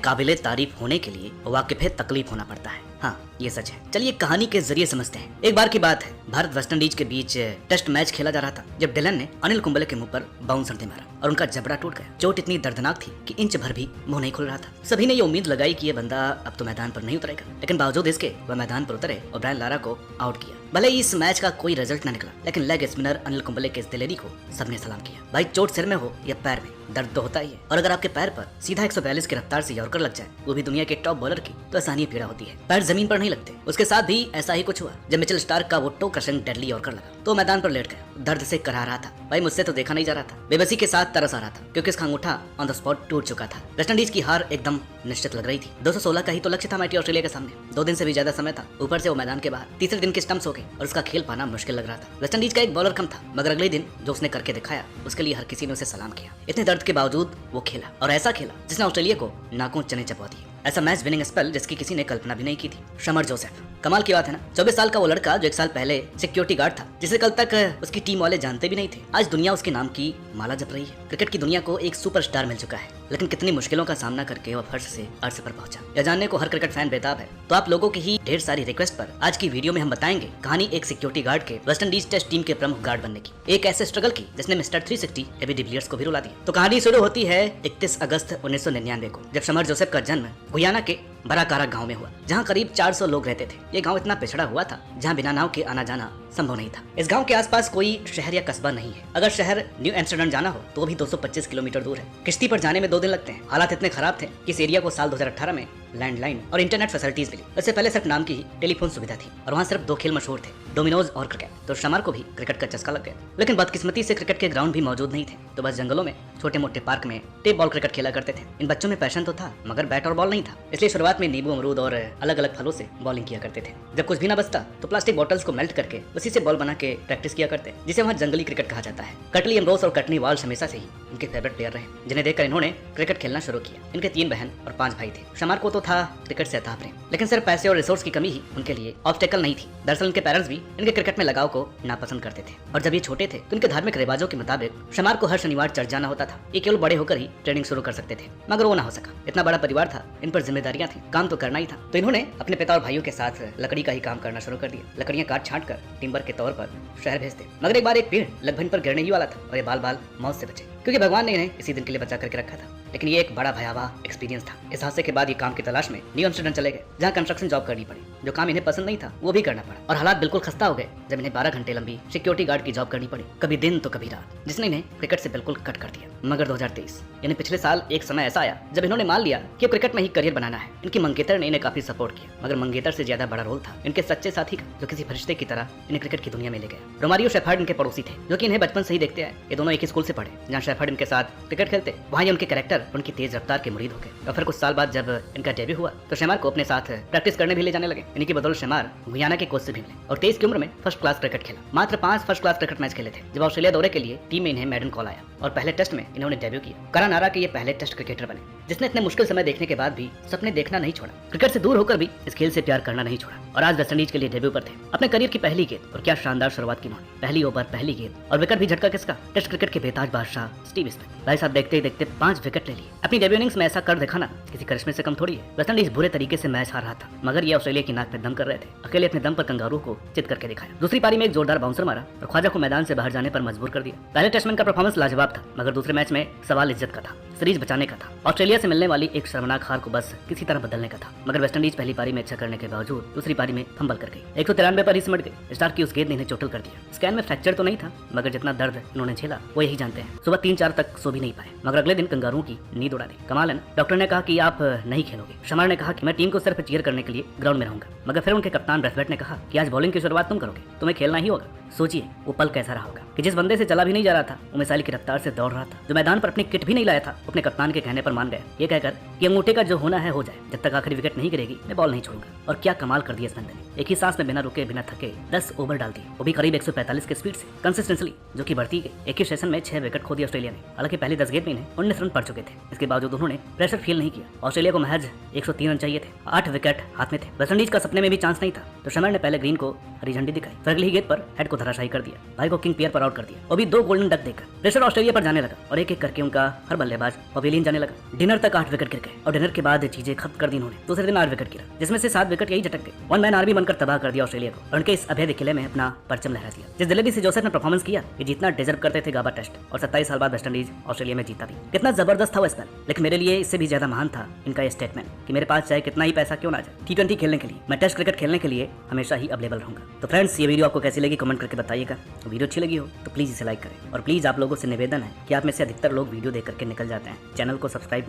काबिले तारीफ होने के लिए वाकिफ तकलीफ होना पड़ता है। हाँ, ये सच है। चलिए कहानी के जरिए समझते हैं। एक बार की बात है, भारत वेस्टइंडीज के बीच टेस्ट मैच खेला जा रहा था जब डिलन ने अनिल कुंबले के मुंह पर बाउंसर दे मारा और उनका जबड़ा टूट गया। चोट इतनी दर्दनाक थी कि इंच भर भी मुंह नहीं खुल रहा था। सभी ने ये उम्मीद लगाई कि ये बंदा अब तो मैदान पर नहीं उतरेगा, लेकिन बावजूद इसके वह मैदान पर उतरे और ब्रायन लारा को आउट किया। भले ही इस मैच का कोई रिजल्ट न निकला, लेकिन लेग स्पिनर अनिल कुंबले के इस दिलेरी को सबने सलाम किया। भाई, चोट सिर में हो या पैर में, दर्द तो होता ही है। और अगर आपके पैर पर सीधा 142 की रफ्तार से यॉर्कर लग जाए, वो भी दुनिया के टॉप बॉलर की, तो आसानी पीड़ा होती है। पैर जमीन पर नहीं लगते। उसके साथ भी ऐसा ही कुछ हुआ। जब मिचेल स्टार्क का वो टो क्रशिंग डेडली यॉर्कर लगा तो मैदान पर लेट गया। दर्द से कराह रहा था। भाई, मुझसे तो देखा नहीं जा रहा था। बेबसी के साथ तरस आ रहा था क्योंकि इसका अंगूठा ऑन द स्पॉट टूट चुका था। वेस्टइंडीज की हार एकदम निश्चित लग रही थी। 216 का ही तो लक्ष्य था मैटी ऑस्ट्रेलिया के सामने। 2 दिन से भी ज्यादा समय था। ऊपर से वो मैदान के बाहर। तीसरे दिन के स्टंप्स हो गए और उसका खेल पाना मुश्किल लग रहा था। वेस्टइंडीज का एक बॉलर कम था, मगर अगले दिन जो उसने करके दिखाया उसके लिए हर किसी ने उसे सलाम किया। इतने दर्द के बावजूद वो खेला, और ऐसा खेला जिसने ऑस्ट्रेलिया को नाकों चने चबा दिए। ऐसा मैच विनिंग स्पेल जिसकी किसी ने कल्पना भी नहीं की थी। शमर जोसेफ, कमाल की बात है ना। 24 साल का वो लड़का जो 1 साल पहले सिक्योरिटी गार्ड था, जिसे कल तक उसकी टीम वाले जानते भी नहीं थे, आज दुनिया उसके नाम की माला जप रही है। क्रिकेट की दुनिया को एक सुपरस्टार मिल चुका है, लेकिन कितनी मुश्किलों का सामना करके वो फर्श से अर्श पर पहुंचा, यह जानने को हर क्रिकेट फैन बेताब है। तो आप लोगों की ही ढेर सारी रिक्वेस्ट पर आज की वीडियो में हम बताएंगे कहानी एक सिक्योरिटी गार्ड के वेस्टइंडीज टेस्ट टीम के प्रमुख गार्ड बनने की, एक ऐसे स्ट्रगल की जिसने मिस्टर 360 एबी डिविलियर्स को भी रुला दिया। तो कहानी शुरू होती है 31 अगस्त 1999 को, जब शमर जोसेफ का जन्म गुयाना के बराकारा गांव में हुआ, जहां करीब 400 लोग रहते थे। ये गांव इतना पिछड़ा हुआ था जहां बिना नाव के आना जाना संभव नहीं था। इस गांव के आसपास कोई शहर या कस्बा नहीं है। अगर शहर न्यू एम्स्टर्डम जाना हो तो भी 225 किलोमीटर दूर है। किश्ती पर जाने में 2 दिन लगते हैं। हालात इतने खराब थे कि इस एरिया को साल 2018 में लैंडलाइन और इंटरनेट फैसिलिटीज मिली। इससे पहले सिर्फ नाम की ही टेलीफोन सुविधा थी और वहाँ सिर्फ 2 खेल मशहूर थे, डोमिनोज और क्रिकेट। तो शमर को भी क्रिकेट का चस्का लग गया, लेकिन बदकिस्मती से क्रिकेट के ग्राउंड भी मौजूद नहीं थे। तो बस जंगलों में छोटे मोटे पार्क में टेप बॉल क्रिकेट खेला करते थे। इन बच्चों में पैशन तो था, मगर बैट और बॉल नहीं था। इसलिए शुरुआत में नींबू, अमरूद और अलग अलग फलों से बॉलिंग किया करते थे। जब कुछ भी ना बचता तो प्लास्टिक बॉटल्स को मेल्ट करके उसी से बॉल बना के प्रैक्टिस किया करते, जिसे वहाँ जंगली क्रिकेट कहा जाता है। कटली एम्ब्रोस और कटनी वाल्श हमेशा से ही उनके फेवरेट प्लेयर रहे, जिन्हें देखकर इन्होंने क्रिकेट खेलना शुरू किया। इनके 3 बहन और 5 भाई थे। शमर को तो था क्रिकेट से अथाह प्रेम, लेकिन सिर्फ पैसे और रिसोर्स की कमी ही उनके लिए ऑब्स्टेकल नहीं थी। दरअसल इनके पेरेंट्स भी इनके क्रिकेट में लगाव को नापसंद करते थे, और जब ये छोटे थे तो इनके धार्मिक रिवाजों के मुताबिक शमर को हर शनिवार चर्च जाना होता था। ये केवल बड़े होकर ही ट्रेनिंग शुरू कर सकते थे, मगर वो ना हो सका। इतना बड़ा परिवार था, इन पर जिम्मेदारियां थी, काम तो करना ही था। तो इन्होंने अपने पिता और भाइयों के साथ लकड़ी का ही काम करना शुरू कर दिया। लकड़ियां काट छांट कर टिम्बर के तौर पर शहर भेजते। मगर एक बार एक पेड़ लगभग इन पर गिरने ही वाला था और ये बाल बाल मौत से बचे, क्योंकि भगवान ने इन्हें इसी दिन के लिए बचा करके रखा था। लेकिन ये एक बड़ा भयावह एक्सपीरियंस था। इस हादसे के बाद ये काम की तलाश में न्यू एम्स्टर्डम चले गए, जहाँ कंस्ट्रक्शन जॉब करनी पड़ी। जो काम इन्हें पसंद नहीं था वो भी करना पड़ा, और हालात बिल्कुल खस्ता हो गए जब इन्हें 12 घंटे लंबी सिक्योरिटी गार्ड की जॉब करनी पड़ी, कभी दिन तो कभी रात, जिसने इन्हें क्रिकेट से बिल्कुल कट कर दिया। मगर 2023 यानी पिछले साल एक समय ऐसा आया जब इन्होंने मान लिया कि क्रिकेट में ही करियर बनाना है। इनकी मंगेतर ने इन्हें काफी सपोर्ट किया, मगर मंगेतर से ज्यादा बड़ा रोल था इनके सच्चे साथी का, जो किसी फरिश्ते की तरह इन्हें क्रिकेट की दुनिया में ले गया। रोमारियो शेफर्ड इनके पड़ोसी थे, जो कि इन्हें बचपन से ही देखते आए। ये दोनों एक ही स्कूल से पढ़े, जहाँ शेफर्ड इनके साथ क्रिकेट खेलते, वहाँ ये उनके कैरेक्टर, उनकी तेज रफ्तार के मुरीद हो गए। और फिर कुछ साल बाद जब इनका डेब्यू हुआ तो शेमार को अपने साथ प्रैक्टिस करने भी ले जाने लगे। इनकी बदौलत शेमार गुयाना के कोच से भी मिले और 23 की उम्र में फर्स्ट क्लास क्रिकेट खेला। मात्र 5 फर्स्ट क्लास क्रिकेट मैच खेले थे जब ऑस्ट्रेलिया दौरे के लिए टीम में इन्हें मेडन कॉल आया और पहले टेस्ट में इन्होंने डेब्यू किया। करा नारा के ये पहले टेस्ट क्रिकेटर बने, जिसने इतने मुश्किल समय देखने के बाद भी सपने देखना नहीं छोड़ा, क्रिकेट से दूर होकर भी इस खेल से प्यार करना नहीं छोड़ा, और आज वेस्टइंडीज के लिए डेब्यू पर थे। अपने करियर की पहली गेंद, और क्या शानदार शुरुआत की उन्होंने। पहली ओवर, पहली गेंद और विकेट भी झटका किसका? टेस्ट क्रिकेट के बेताज बादशाह स्टीव स्मिथ। भाई साहब, देखते ही देखते 5 विकेट ले लिए। अपनी डेब्यू इनिंग्स में ऐसा कर दिखाना किसी करिश्मे से कम थोड़ी है। वेस्टइंडीज बुरे तरीके से मैच हार रहा था, मगर ये ऑस्ट्रेलिया की नाक में दम कर रहे थे। अकेले अपने दम पर कंगारू को चित करके दिखाया। दूसरी पारी में एक जोरदार बाउंसर मारा और ख्वाजा को मैदान से बाहर जाने पर मजबूर कर दिया। पहले टेस्टमैन का परफॉर्मेंस लाजवाब था, मगर दूसरे मैच में सवाल इज्जत का था, सीरीज बचाने का था। ऑस्ट्रेलिया से मिलने वाली एक शर्मनाक हार को बस किसी तरह बदलने का था। मगर वेस्टइंडीज पहली पारी में अच्छा करने के बावजूद दूसरी पारी में फंबल कर गई। 193 पर ही सिमट गई। स्टार्क की उस गेंद ने इन्हें चोटिल कर दिया। स्कैन में फ्रैक्चर तो नहीं था, मगर जितना दर्द इन्होंने झेला वो यही जानते हैं। सुबह 3-4 तक सो भी नहीं पाए, मगर अगले दिन कंगारू की नींद उड़ा दी। कमाल है ना। डॉक्टर ने कहा कि आप नहीं खेलोगे। शमर ने कहा कि मैं टीम को सिर्फ चीयर करने के लिए ग्राउंड में रहूंगा, मगर फिर उनके कप्तान ब्रेथवेट ने कहा कि आज बॉलिंग की शुरुआत तुम करोगे, तुम्हें खेलना ही होगा। सोचिए वो पल कैसा रहा होगा कि जिस बंदे से चला भी नहीं जा रहा था, वो मिसाइल की रफ्तार से दौड़ रहा था, जो मैदान पर अपनी किट भी नहीं लाया था, अपने कप्तान के कहने पर मान गया, ये कहकर कि अंगूठे का जो होना है हो जाए, जब तक आखिरी विकेट नहीं गिरेगी मैं बॉल नहीं छोड़ूंगा। और क्या कमाल कर दिया इस बंदे ने। एक ही सांस में बिना रुके बिना थके 10 ओवर डाल दिए, वो भी करीब 145 के स्पीड से, कंसिस्टेंटली, जो कि बढ़ती गई। एक ही सेशन में 6 विकेट खो दिए ऑस्ट्रेलिया ने। हालांकि पहली 10 गेंद में इन्हें 19 रन पड़ चुके थे। इसके बावजूद उन्होंने प्रेशर फील नहीं किया। ऑस्ट्रेलिया को महज 103 रन चाहिए थे, 8 विकेट हाथ में थे। वेस्टइंडीज का सपने में भी चांस नहीं था, तो शमर ने पहले ग्रीन को हरी झंडी दिखाई। फिर अगली गेंद पर हेड को धराशायी कर दिया, भाई को किंग पेयर पर आउट कर दिया, वो भी 2 गोल्डन डक देकर। प्रेशर ऑस्ट्रेलिया पर जाने लगा और एक एक करके उनका हर बल्लेबाज पवेलियन जाने लगा। डिनर तक 8 विकेट गिर गए और डिनर के बाद चीजें खत्म कर दी उन्होंने। दूसरे दिन 8 विकेट गिरा, जिसमें से 7 विकेट यही झटक गए। 1 मैन आर्मी बनकर तबाह कर दिया ऑस्ट्रेलिया को और उनके इस अभेद्य किले में अपना परचम लहरा दिया। जिस दिल्ली से जोसेफ ने परफॉर्मेंस किया, ये जीतना डिजर्व करते थे गाबा टेस्ट, और 27 साल बाद वेस्टइंडीज ऑस्ट्रेलिया में जीता भी। कितना जबरदस्त था वो स्पेल, लेकिन मेरे लिए इससे भी ज्यादा महान था इनका ये स्टेटमेंट कि मेरे पास चाहे कितना ही पैसा क्यों ना जाए, T20 खेलने के लिए, मैं टेस्ट क्रिकेट खेलने के लिए हमेशा ही अवेलेबल रहूंगा। तो फ्रेंड्स, ये वीडियो आपको कैसी लगी कमेंट करके बताइएगा। वीडियो अच्छी लगी हो तो प्लीज इसे लाइक करें, और प्लीज आप लोगों से निवेदन है कि आप में से अधिकतर लोग वीडियो देख करके निकल जाते हैं, चैनल को सब्सक्राइब